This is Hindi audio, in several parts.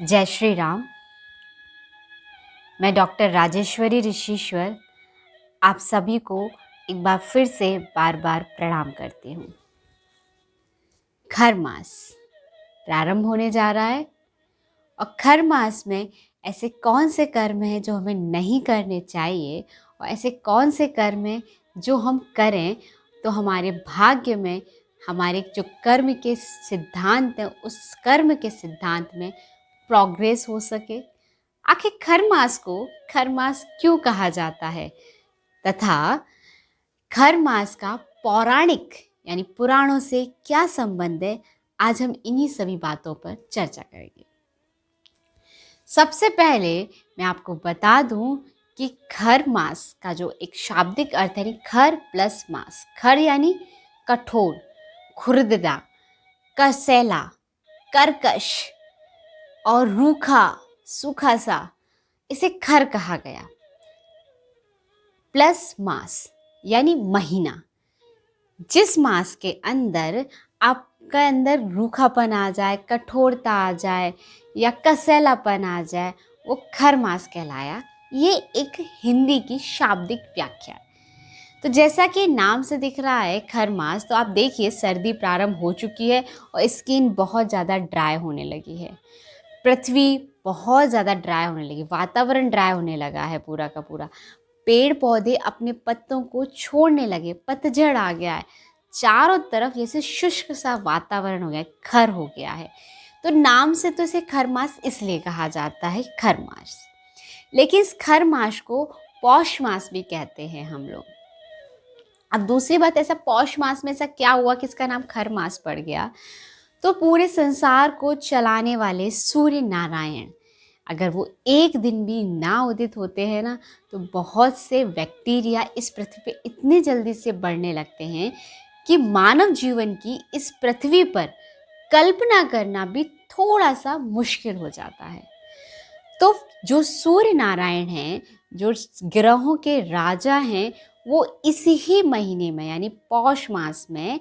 जय श्री राम। मैं डॉक्टर राजेश्वरी ऋषिश्वर आप सभी को एक बार फिर से बार बार प्रणाम करती हूँ। खर मास प्रारंभ होने जा रहा है और खर मास में ऐसे कौन से कर्म हैं जो हमें नहीं करने चाहिए और ऐसे कौन से कर्म हैं जो हम करें तो हमारे भाग्य में हमारे जो कर्म के सिद्धांत हैं उस कर्म के सिद्धांत में प्रोग्रेस हो सके। आखिर खर मास को खर मास क्यों कहा जाता है तथा खर मास का पौराणिक यानी पुराणों से क्या संबंध है, आज हम इन्हीं सभी बातों पर चर्चा करेंगे। सबसे पहले मैं आपको बता दूं कि खर मास का जो एक शाब्दिक अर्थ है खर प्लस मास। खर यानी कठोर, खुरदरा, कसैला, कर्कश और रूखा सूखा सा, इसे खर कहा गया। प्लस मास यानी महीना, जिस मास के अंदर आपका अंदर रूखापन आ जाए, कठोरता आ जाए या कसैलापन आ जाए, वो खर मास कहलाया। ये एक हिंदी की शाब्दिक व्याख्या है। तो जैसा कि नाम से दिख रहा है खर मास, तो आप देखिए सर्दी प्रारंभ हो चुकी है और स्किन बहुत ज़्यादा ड्राई होने लगी है। पृथ्वी बहुत ज़्यादा ड्राई होने लगी, वातावरण ड्राई होने लगा है पूरा का पूरा। पेड़ पौधे अपने पत्तों को छोड़ने लगे, पतझड़ आ गया है, चारों तरफ जैसे शुष्क सा वातावरण हो गया है, खर हो गया है। तो नाम से तो इसे खर मास इसलिए कहा जाता है खर मास। लेकिन इस खर मास को पौष मास भी कहते हैं हम लोग। अब दूसरी बात, ऐसा पौष मास में ऐसा क्या हुआ कि इसका नाम खर मास पड़ गया? तो पूरे संसार को चलाने वाले सूर्य नारायण अगर वो एक दिन भी ना उदित होते हैं ना, तो बहुत से बैक्टीरिया इस पृथ्वी पे इतनी जल्दी से बढ़ने लगते हैं कि मानव जीवन की इस पृथ्वी पर कल्पना करना भी थोड़ा सा मुश्किल हो जाता है। तो जो सूर्य नारायण हैं, जो ग्रहों के राजा हैं, वो इसी ही महीने में यानी पौष मास में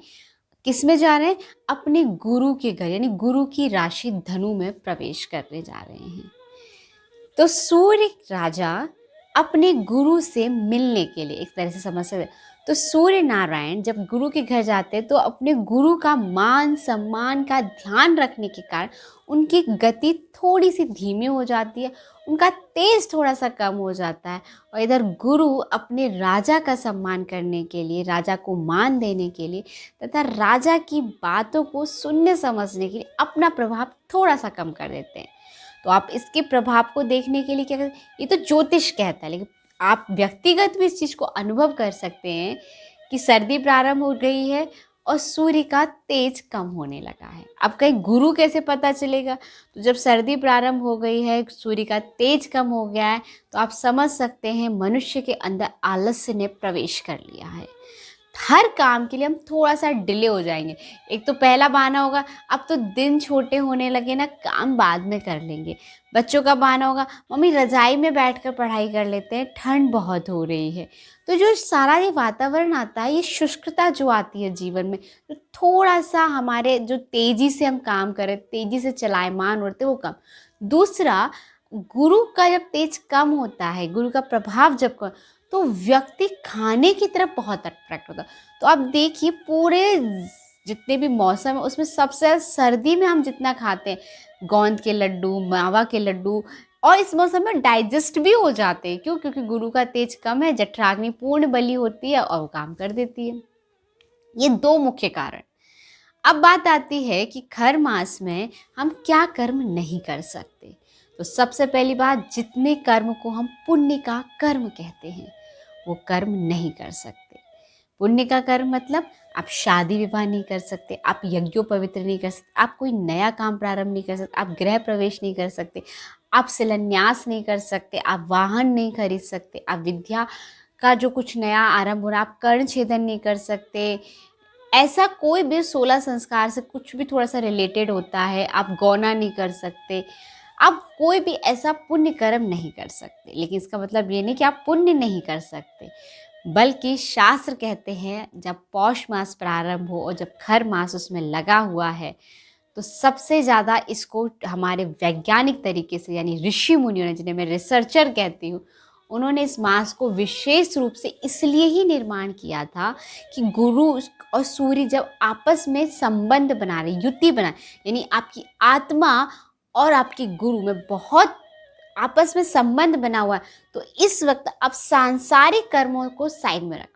किस में जा रहे हैं? अपने गुरु के घर यानी गुरु की राशि धनु में प्रवेश करने जा रहे हैं। तो सूर्य राजा अपने गुरु से मिलने के लिए, एक तरह से समझ सकते, तो सूर्य नारायण जब गुरु के घर जाते हैं तो अपने गुरु का मान सम्मान का ध्यान रखने के कारण उनकी गति थोड़ी सी धीमी हो जाती है, उनका तेज थोड़ा सा कम हो जाता है। और इधर गुरु अपने राजा का सम्मान करने के लिए, राजा को मान देने के लिए तथा राजा की बातों को सुनने समझने के लिए अपना प्रभाव थोड़ा सा कम कर देते हैं। तो आप इसके प्रभाव को देखने के लिए क्या करते हैं? ये तो ज्योतिष कहता है, लेकिन आप व्यक्तिगत भी इस चीज़ को अनुभव कर सकते हैं कि सर्दी प्रारंभ हो गई है और सूर्य का तेज कम होने लगा है। अब कहीं गुरु कैसे पता चलेगा? तो जब सर्दी प्रारंभ हो गई है, सूर्य का तेज कम हो गया है, तो आप समझ सकते हैं मनुष्य के अंदर आलस्य ने प्रवेश कर लिया है। हर काम के लिए हम थोड़ा सा डिले हो जाएंगे। एक तो पहला बहाना होगा, अब तो दिन छोटे होने लगे ना, काम बाद में कर लेंगे। बच्चों का बहाना होगा, मम्मी रजाई में बैठकर पढ़ाई कर लेते हैं, ठंड बहुत हो रही है। तो जो सारा ये वातावरण आता है, ये शुष्कता जो आती है जीवन में, तो थोड़ा सा हमारे जो तेजी से हम काम करें, तेजी से चलायमान होते वो कम। दूसरा, गुरु का जब तेज कम होता है, गुरु का प्रभाव जब कम, तो व्यक्ति खाने की तरफ बहुत अट्रैक्ट होता है। तो आप देखिए पूरे जितने भी मौसम है उसमें सबसे ज़्यादा सर्दी में हम जितना खाते हैं, गोंद के लड्डू, मावा के लड्डू, और इस मौसम में डाइजेस्ट भी हो जाते हैं। क्यों? क्योंकि गुरु का तेज कम है, जठराग्नि पूर्ण बली होती है और वो काम कर देती है। ये दो मुख्य कारण। अब बात आती है कि खर मास में हम क्या कर्म नहीं कर सकते। तो सबसे पहली बात, जितने कर्म को हम पुण्य का कर्म कहते हैं वो कर्म नहीं कर सकते। पुण्य का कर्म मतलब आप शादी विवाह नहीं कर सकते, आप यज्ञोपवीत नहीं कर सकते, आप कोई नया काम प्रारंभ नहीं कर सकते, आप गृह प्रवेश नहीं कर सकते, आप शिलान्यास नहीं कर सकते, आप वाहन नहीं खरीद सकते, आप विद्या का जो कुछ नया आरंभ हो रहा है आप कर्ण छेदन नहीं कर सकते। ऐसा कोई भी 16 संस्कार से कुछ भी थोड़ा सा रिलेटेड होता है, आप गौना नहीं कर सकते, आप कोई भी ऐसा पुण्य कर्म नहीं कर सकते। लेकिन इसका मतलब ये नहीं कि आप पुण्य नहीं कर सकते, बल्कि शास्त्र कहते हैं जब पौष मास प्रारंभ हो और जब खर मास उसमें लगा हुआ है, तो सबसे ज़्यादा इसको हमारे वैज्ञानिक तरीके से, यानी ऋषि मुनियों ने, जिन्हें मैं रिसर्चर कहती हूँ, उन्होंने इस मास को विशेष रूप से इसलिए ही निर्माण किया था कि गुरु और सूर्य जब आपस में संबंध बना रहे, युति बना, यानी आपकी आत्मा और आपके गुरु में बहुत आपस में संबंध बना हुआ है, तो इस वक्त आप सांसारिक कर्मों को साइड में रख,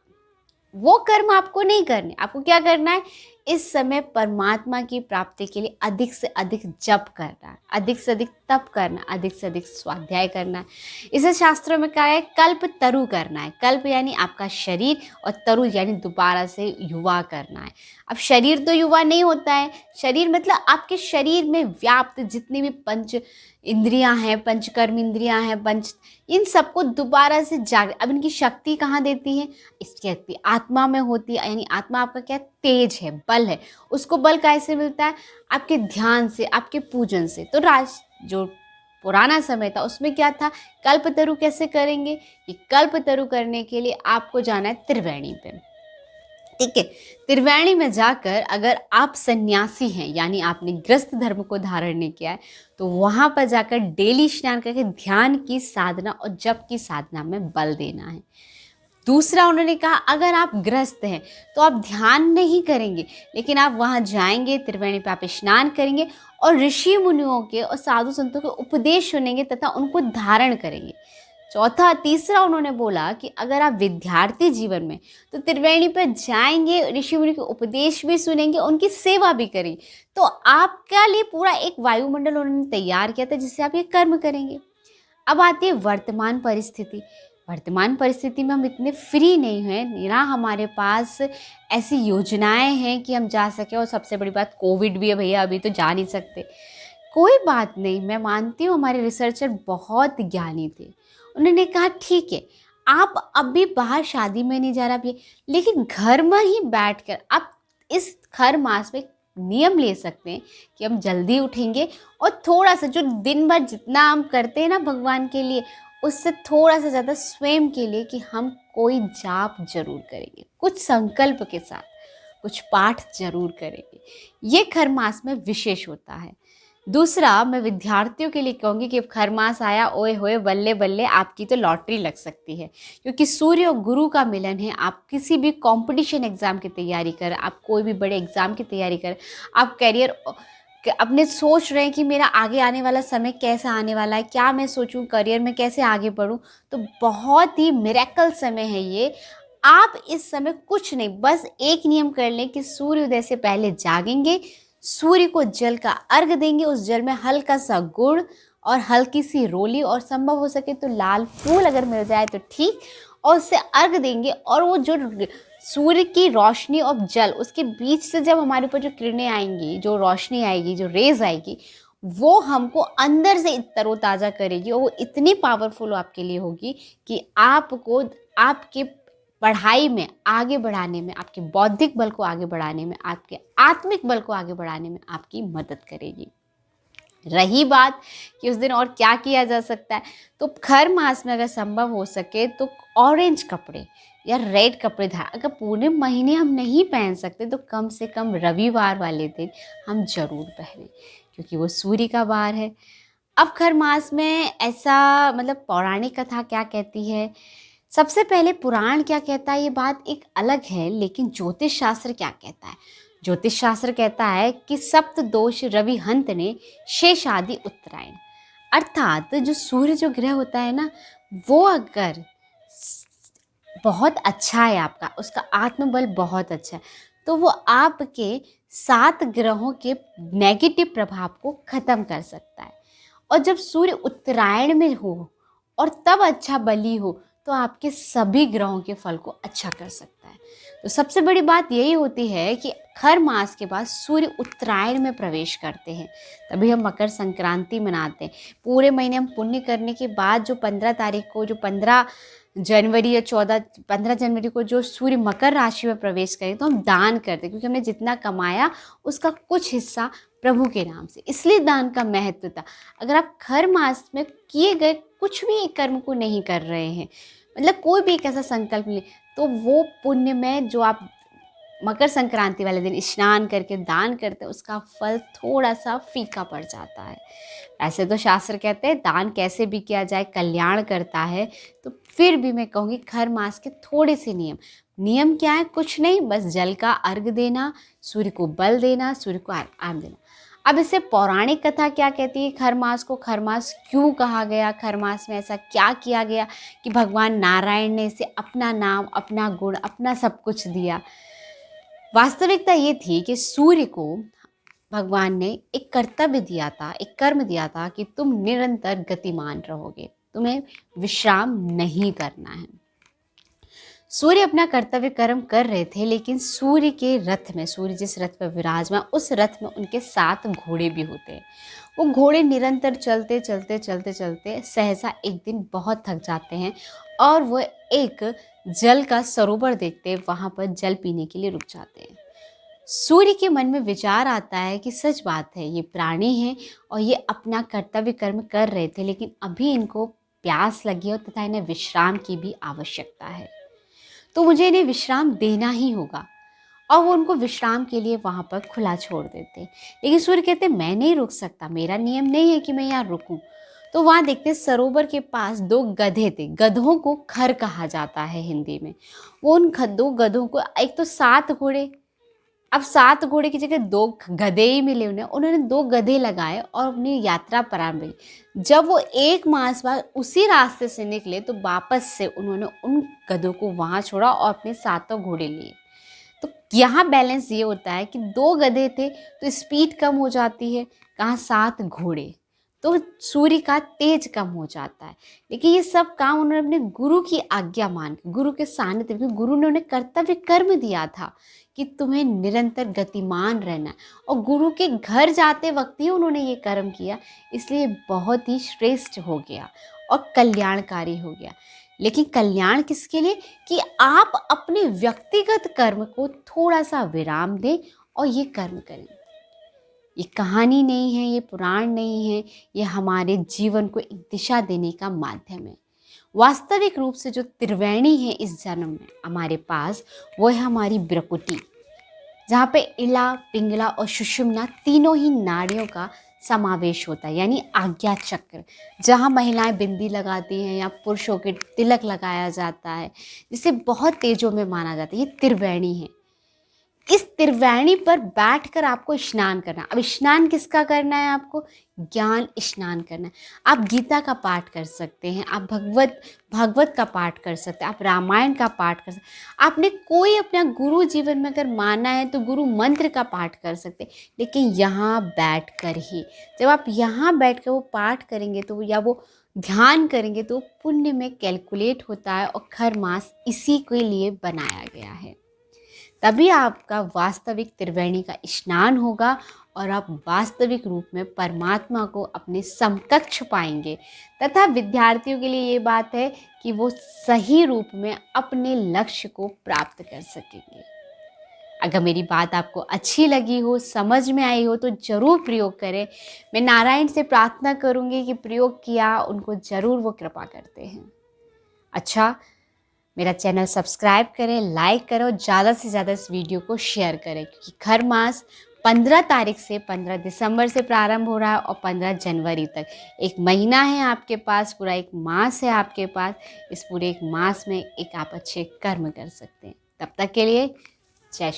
वो कर्म आपको नहीं करने। आपको क्या करना है? इस समय परमात्मा की प्राप्ति के लिए अधिक से अधिक जप करना है, अधिक से अधिक तप करना, अधिक से अधिक स्वाध्याय करना है। इसे शास्त्रों में कहा है कल्प तरु करना है। कल्प यानी आपका शरीर और तरु यानी दोबारा से युवा करना है। अब शरीर तो युवा नहीं होता है, शरीर मतलब आपके शरीर में व्याप्त जितनी भी पंच इंद्रियां हैं, पंचकर्म इंद्रियां हैं, पंच, इन सबको दोबारा से जाग, अब इनकी शक्ति कहाँ देती है? इसकी शक्ति आत्मा में होती है, यानी आत्मा आपका क्या? तेज है, बल है। उसको बल कैसे मिलता है? आपके ध्यान से, आपके पूजन से। तो जो पुराना समय था उसमें क्या था? कल्पतरु कैसे करेंगे? कि कल्पतरु करने के लिए आपको जाना है त्रिवेणी पे, ठीक है। त्रिवेणी में जाकर अगर आप सन्यासी हैं, यानी आपने गृहस्थ धर्म को धारण नहीं किया है, तो वहां पर जाकर डेली स्नान करके ध्यान की साधना और जप की साधना में बल देना है। दूसरा उन्होंने कहा अगर आप गृहस्थ हैं तो आप ध्यान नहीं करेंगे, लेकिन आप वहां जाएंगे, त्रिवेणी पे आप स्नान करेंगे और ऋषि मुनियों के और साधु संतों के उपदेश सुनेंगे तथा उनको धारण करेंगे। तीसरा उन्होंने बोला कि अगर आप विद्यार्थी जीवन में, तो त्रिवेणी पर जाएंगे, ऋषि मुनि के उपदेश भी सुनेंगे, उनकी सेवा भी करेंगे, तो आपके लिए पूरा एक वायुमंडल उन्होंने तैयार किया था जिससे आप ये कर्म करेंगे। अब आती है वर्तमान परिस्थिति। वर्तमान परिस्थिति में हम इतने फ्री नहीं हैं ना, हमारे पास ऐसी योजनाएं हैं कि हम जा सके, और सबसे बड़ी बात कोविड भी है भैया, अभी तो जा नहीं सकते। कोई बात नहीं, मैं मानती हूँ हमारे रिसर्चर बहुत ज्ञानी थे। उन्होंने कहा ठीक है, आप अभी बाहर शादी में नहीं जा रहा भी, लेकिन घर में ही बैठकर आप इस खर मास में नियम ले सकते हैं कि हम जल्दी उठेंगे और थोड़ा सा जो दिन भर जितना हम करते हैं ना भगवान के लिए, उससे थोड़ा सा ज़्यादा स्वयं के लिए कि हम कोई जाप जरूर करेंगे, कुछ संकल्प के साथ कुछ पाठ जरूर करेंगे। ये खर मास में विशेष होता है। दूसरा, मैं विद्यार्थियों के लिए कहूँगी कि खर मास आया, ओए होए बल्ले बल्ले, आपकी तो लॉटरी लग सकती है, क्योंकि सूर्य और गुरु का मिलन है। आप किसी भी कंपटीशन एग्ज़ाम की तैयारी करें, आप कोई भी बड़े एग्ज़ाम की तैयारी करें, आप करियर अपने सोच रहे हैं कि मेरा आगे आने वाला समय कैसा आने वाला है, क्या मैं सोचूं करियर में कैसे आगे बढ़ूं, तो बहुत ही मिरेकल समय है ये। आप इस समय कुछ नहीं, बस एक नियम कर लें कि सूर्योदय से पहले जागेंगे, सूर्य को जल का अर्घ देंगे, उस जल में हल्का सा गुड़ और हल्की सी रोली और संभव हो सके तो लाल फूल अगर मिल जाए तो ठीक, और उससे अर्घ देंगे। और वो जो सूर्य की रोशनी और जल, उसके बीच से जब हमारे ऊपर जो किरणें आएंगी, जो रोशनी आएगी, जो रेज आएगी, वो हमको अंदर से तरोताज़ा करेगी, और वो इतनी पावरफुल आपके लिए होगी कि आपको आपके पढ़ाई में आगे बढ़ाने में, आपके बौद्धिक बल को आगे बढ़ाने में, आपके आत्मिक बल को आगे बढ़ाने में आपकी मदद करेगी। रही बात कि उस दिन और क्या किया जा सकता है, तो खर मास में अगर संभव हो सके तो ऑरेंज कपड़े या रेड कपड़े अगर पूरे महीने हम नहीं पहन सकते तो कम से कम रविवार वाले दिन हम जरूर पहने, क्योंकि वो सूर्य का वार है। अब खर मास में ऐसा, मतलब पौराणिक कथा क्या कहती है, सबसे पहले पुराण क्या कहता है ये बात एक अलग है, लेकिन ज्योतिष शास्त्र क्या कहता है? ज्योतिष शास्त्र कहता है कि सप्त दोष रवि हंत ने शेष आदि उत्तरायण, अर्थात जो सूर्य जो ग्रह होता है ना, वो अगर बहुत अच्छा है आपका, उसका आत्मबल बहुत अच्छा है, तो वो आपके 7 ग्रहों के नेगेटिव प्रभाव को खत्म कर सकता है। और जब सूर्य उत्तरायण में हो और तब अच्छा बली हो, तो आपके सभी ग्रहों के फल को अच्छा कर सकता है। तो सबसे बड़ी बात यही होती है कि खर मास के बाद सूर्य उत्तरायण में प्रवेश करते हैं, तभी हम मकर संक्रांति मनाते हैं। पूरे महीने हम पुण्य करने के बाद जो 15 तारीख को, जो 15 जनवरी या 15 जनवरी को जो सूर्य मकर राशि में प्रवेश करें, तो हम दान करते हैं, क्योंकि हमने जितना कमाया उसका कुछ हिस्सा प्रभु के नाम से, इसलिए दान का महत्व था। अगर आप खर मास में किए गए कुछ भी एक कर्म को नहीं कर रहे हैं, मतलब कोई भी एक ऐसा संकल्प ले, तो वो पुण्य में जो आप मकर संक्रांति वाले दिन स्नान करके दान करते हैं उसका फल थोड़ा सा फीका पड़ जाता है। ऐसे तो शास्त्र कहते हैं दान कैसे भी किया जाए कल्याण करता है, तो फिर भी मैं कहूँगी खर मास के थोड़े से नियम क्या है, कुछ नहीं, बस जल का अर्घ देना, सूर्य को बल देना, सूर्य को आर्घ्य देना। अब इससे पौराणिक कथा क्या कहती है, खरमास को खरमास क्यों कहा गया, खरमास में ऐसा क्या किया गया कि भगवान नारायण ने इसे अपना नाम, अपना गुण, अपना सब कुछ दिया। वास्तविकता ये थी कि सूर्य को भगवान ने एक कर्तव्य दिया था, एक कर्म दिया था कि तुम निरंतर गतिमान रहोगे, तुम्हें विश्राम नहीं करना है। सूर्य अपना कर्तव्य कर्म कर रहे थे, लेकिन सूर्य के रथ में, सूर्य जिस रथ पर विराजमान, उस रथ में उनके 7 घोड़े भी होते हैं। वो घोड़े निरंतर चलते चलते चलते चलते सहसा एक दिन बहुत थक जाते हैं और वो एक जल का सरोवर देखते वहाँ पर जल पीने के लिए रुक जाते हैं। सूर्य के मन में विचार आता है कि सच बात है, ये प्राणी हैं और ये अपना कर्तव्य कर्म कर रहे थे, लेकिन अभी इनको प्यास लगी और तथा इन्हें विश्राम की भी आवश्यकता है, तो मुझे इन्हें विश्राम देना ही होगा। और वो उनको विश्राम के लिए वहाँ पर खुला छोड़ देते। लेकिन सूर्य कहते मैं नहीं रुक सकता, मेरा नियम नहीं है कि मैं यहाँ रुकूं। तो वहाँ देखते सरोवर के पास 2 गधे थे, गधों को खर कहा जाता है हिंदी में। वो उन 2 गधों को, एक तो 7 घोड़े, अब 7 घोड़े की जगह 2 गधे ही मिले उन्होंने 2 गधे लगाए और अपनी यात्रा प्रारंभ की। जब वो 1 मास बाद उसी रास्ते से निकले तो वापस से उन्होंने उन गधों को वहाँ छोड़ा और अपने 7 घोड़े लिए। तो यहाँ बैलेंस ये होता है कि 2 गधे थे तो स्पीड कम हो जाती है, कहाँ 7 घोड़े तो सूर्य का तेज कम हो जाता है। लेकिन ये सब काम उन्होंने अपने गुरु की आज्ञा मान के, गुरु के सानिध्य में, गुरु ने उन्हें कर्तव्य कर्म दिया था कि तुम्हें निरंतर गतिमान रहना है, और गुरु के घर जाते वक्त ही उन्होंने ये कर्म किया, इसलिए बहुत ही श्रेष्ठ हो गया और कल्याणकारी हो गया। लेकिन कल्याण किसके लिए, कि आप अपने व्यक्तिगत कर्म को थोड़ा सा विराम दें और ये कर्म करें। ये कहानी नहीं है, ये पुराण नहीं है, ये हमारे जीवन को एक दिशा देने का माध्यम है। वास्तविक रूप से जो त्रिवेणी है इस जन्म में हमारे पास, वो है हमारी ब्रकुटी, जहाँ पे इला, पिंगला और सुषुम्ना तीनों ही नाड़ियों का समावेश होता है, यानी आज्ञा चक्र, जहाँ महिलाएं बिंदी लगाती हैं या पुरुषों के तिलक लगाया जाता है, जिसे बहुत तेजों में माना जाता है। ये त्रिवेणी है। इस त्रिवेणी पर बैठकर आपको स्नान करना। अब स्नान किसका करना है, आपको ज्ञान स्नान करना है। आप गीता का पाठ कर सकते हैं, आप भागवत का पाठ कर सकते हैं, आप रामायण का पाठ कर सकते हैं। आपने कोई अपना गुरु जीवन में अगर माना है तो गुरु मंत्र का पाठ कर सकते हैं। लेकिन यहाँ बैठकर ही, जब आप यहाँ बैठकर वो पाठ करेंगे तो या वो ध्यान करेंगे तो पुण्य में कैलकुलेट होता है, और खर मास इसी के लिए बनाया गया है। तभी आपका वास्तविक त्रिवेणी का स्नान होगा और आप वास्तविक रूप में परमात्मा को अपने समकक्ष पाएंगे। तथा विद्यार्थियों के लिए ये बात है कि वो सही रूप में अपने लक्ष्य को प्राप्त कर सकेंगे। अगर मेरी बात आपको अच्छी लगी हो, समझ में आई हो, तो ज़रूर प्रयोग करें। मैं नारायण से प्रार्थना करूँगी कि प्रयोग किया उनको ज़रूर वो कृपा करते हैं। अच्छा, मेरा चैनल सब्सक्राइब करें, लाइक करें और ज़्यादा से ज़्यादा इस वीडियो को शेयर करें, क्योंकि खर मास 15 तारीख से 15 दिसंबर से प्रारंभ हो रहा है और 15 जनवरी तक एक महीना है आपके पास, पूरा एक मास है आपके पास। इस पूरे एक मास में एक आप अच्छे कर्म कर सकते हैं। तब तक के लिए जय श्री